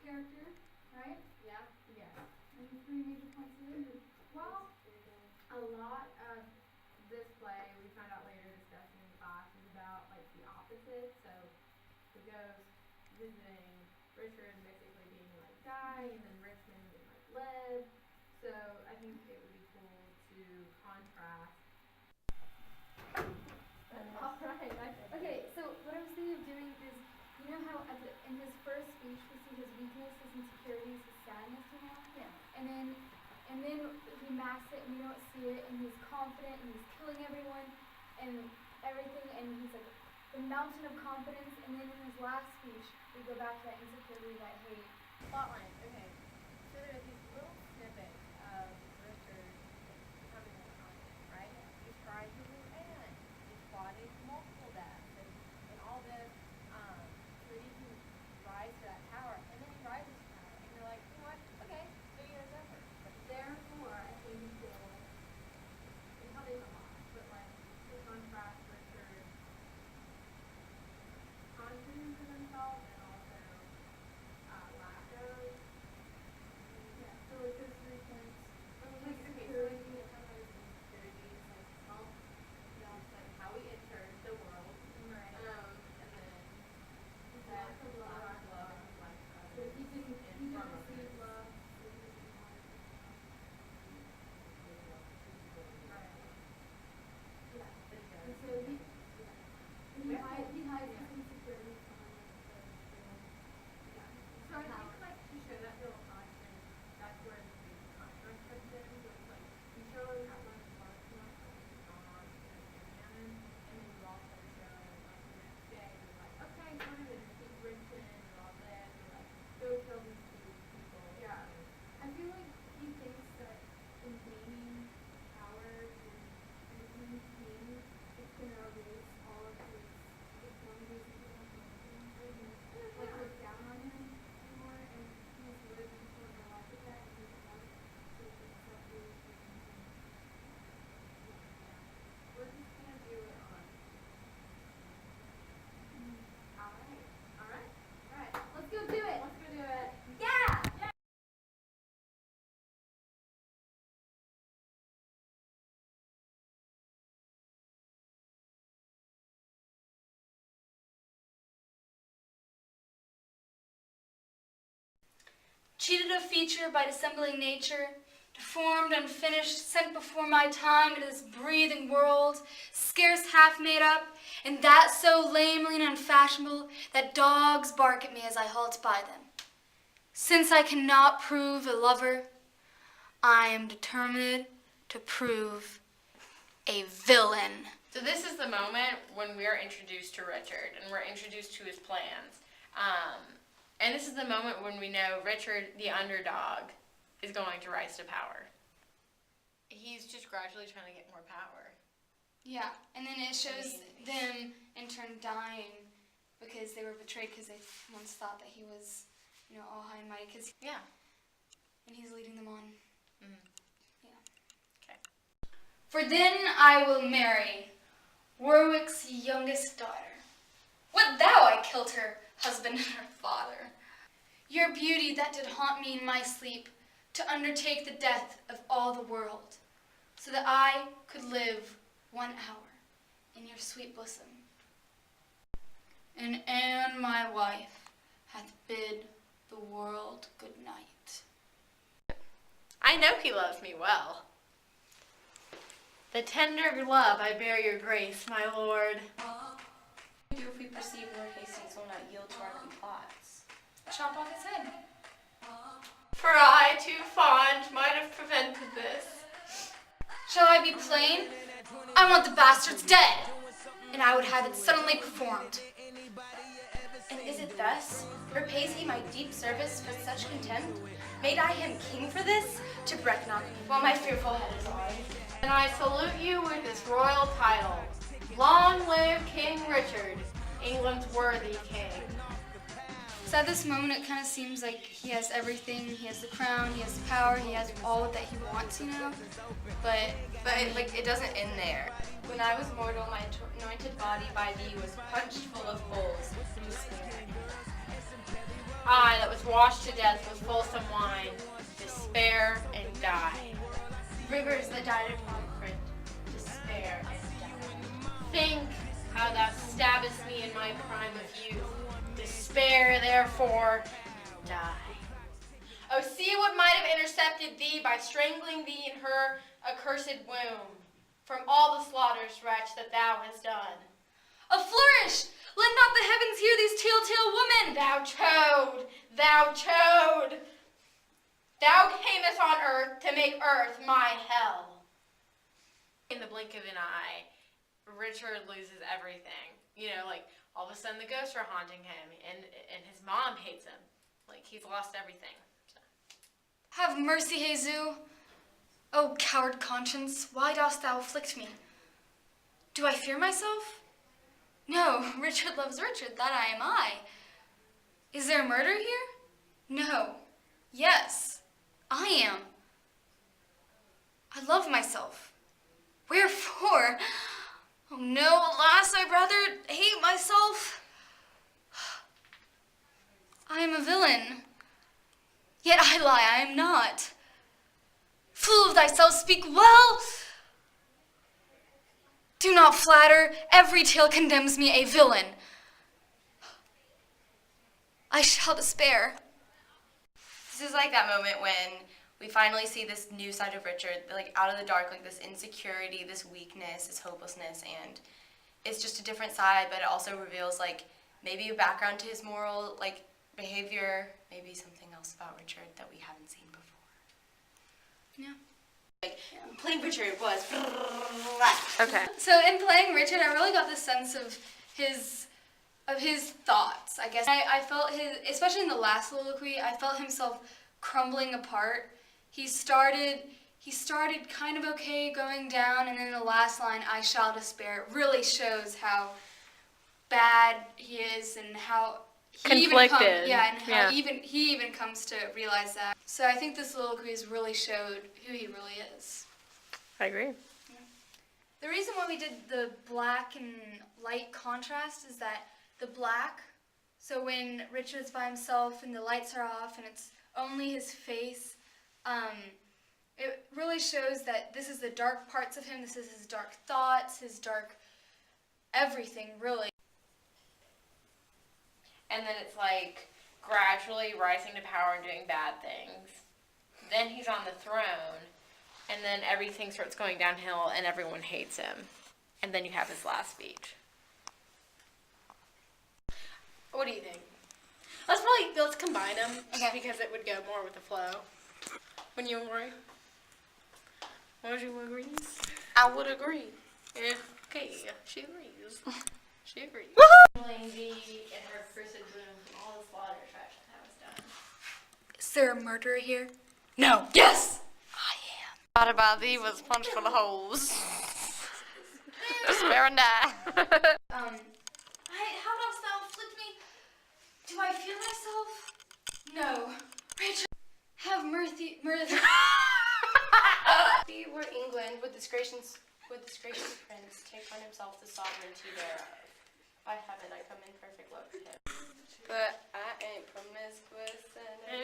character, right? Yeah. Yes. Any 3 major points of it? Well, a lot of this play, we found out later discussing in class, is about like the opposite. So the ghost visiting Richard and basically being like die, and then Richmond being like live. So I think it would be cool to contrast. Alright. Okay, so what I was thinking of doing is, you know how in his first speech we see his weakness, his insecurities, his sadness, Yeah. And then he masks it and we don't see it, and he's confident and he's killing everyone and everything, and he's like the mountain of confidence, and then in his last speech we go back to that insecurity, that hate. Plotline. Okay. So there are these little snippets of Richard becoming more confident, right? He's trying to woo Anne. He's plotting multiple deaths and all this, so that he can rise to that power. And then he rises to power, and you're like, you know what? Okay, maybe there's effort. But therefore, I think it probably is a lot, but like to contrast Richard's confidence in himself and also lack of. Yeah, so like those 3 points. Like, okay, so like we talk about his insecurities, like self, like how he entered the world, Right. and then that Lack of love. lack of love, like So he didn't from receive others. love, so he doesn't want it. Right. Yeah. But he And does. so he hides his insecurities behind Yeah. So I think like to show that little contrast, that's where the big contrast comes in. So it's like you show how much love he wants to take on, and then you also show like the next day you're like, okay, so we're gonna defeat Richmond and all this, or like go kill these 2 people. Yeah. I feel like he thinks that in gaining power and becoming king, it's gonna erase all of his deformities and like look down on him anymore, and he's lived before the life of that, and he doesn't want it, so he thinks that really We're just gonna do it on. Alright. Let's go do it! Let's go do it. Yeah! Cheated of feature by dissembling nature, deformed, unfinished, sent before my time into this breathing world, scarce half made up, and that so lamely and unfashionable that dogs bark at me as I halt by them. Since I cannot prove a lover, I am determined to prove a villain. So this is the moment when we are introduced to Richard and we're introduced to his plans. And this is the moment when we know Richard, the underdog, is going to rise to power. He's just gradually trying to get more power. Yeah, and then it shows them in turn dying because they were betrayed because they once thought that he was, all high and mighty. Yeah. And he's leading them on. Mm-hmm. Yeah. Okay. For then I will marry Warwick's youngest daughter. Would thou I killed her husband and her father. Your beauty that did haunt me in my sleep, to undertake the death of all the world, so that I could live 1 hour in your sweet bosom. And Anne, my wife, hath bid the world good night. I know he loves me well. The tender love I bear your grace, my lord. What do we do if we perceive Lord Hastings will not yield to our complots? Chop off his head. For I, too fond, might have prevented this. Shall I be plain? I want the bastards dead, and I would have it suddenly performed. And is it thus? Repays he my deep service for such contempt? Made I him king for this? To breath not, while my fearful head is on. And I salute you with this royal title. Long live King Richard, England's worthy king. So at this moment, it kind of seems like he has everything. He has the crown, he has the power, he has all that he wants, But it doesn't end there. When I was mortal, my anointed body by thee was punched full of holes to spare. I that was washed to death with fulsome wine, despair and die. Rivers that died at Pomfret, despair and die. Think how thou stabbest me in my prime of youth, despair therefore and die. Oh, see what might have intercepted thee by strangling thee in her accursed womb, from all the slaughters, wretch, that thou hast done. A flourish! Let not the heavens hear these telltale women! Thou chode! Thou chode! Thou camest on earth to make earth my hell. In the blink of an eye, Richard loses everything. You know, like, all of a sudden the ghosts are haunting him, and his mom hates him. Like, he's lost everything. So. Have mercy, Jesus. O coward conscience, why dost thou afflict me? Do I fear myself? No, Richard loves Richard, that I am I. Is there murder here? No. Yes, I am. I love myself. Wherefore? Oh no, alas, I'd rather hate myself. I am a villain. Yet I lie, I am not. Fool of thyself, speak well. Do not flatter. Every tale condemns me a villain. I shall despair. This is like that moment when we finally see this new side of Richard, like out of the dark, like this insecurity, this weakness, this hopelessness, and it's just a different side, but it also reveals like maybe a background to his moral like behavior, maybe something else about Richard that we haven't seen before. Yeah. Like playing Richard was. Okay. So in playing Richard, I really got the sense of his thoughts, I guess. I felt his, especially in the last soliloquy, I felt himself crumbling apart. He started kind of okay going down, and then the last line, I shall despair, really shows how bad he is and how he Conflicted. how he even comes to realize that. So I think the soliloquies really showed who he really is. I agree. The reason why we did the black and light contrast is that the black, so when Richard's by himself and the lights are off and it's only his face, it really shows that this is the dark parts of him, this is his dark thoughts, his dark everything, really. And then it's like gradually rising to power and doing bad things. Then he's on the throne, and then everything starts going downhill and everyone hates him. And then you have his last speech. What do you think? Let's combine them, Okay. because it would go more with the flow. Wouldn't you agree? Would you agree? I would agree. Yeah. Okay, she agrees. She agrees. Lady in her cursed bloom from all the slaughter that was done. Is there a murderer here? No. Yes! Thought about thee was punched full of holes. Despair and die. How dost thou afflict me? Do I fear myself? No. Richard, have mercy. We were England with this gracious prince take on himself the sovereignty thereof. By heaven, I come in perfect love to him. But I ain't promiscuous and I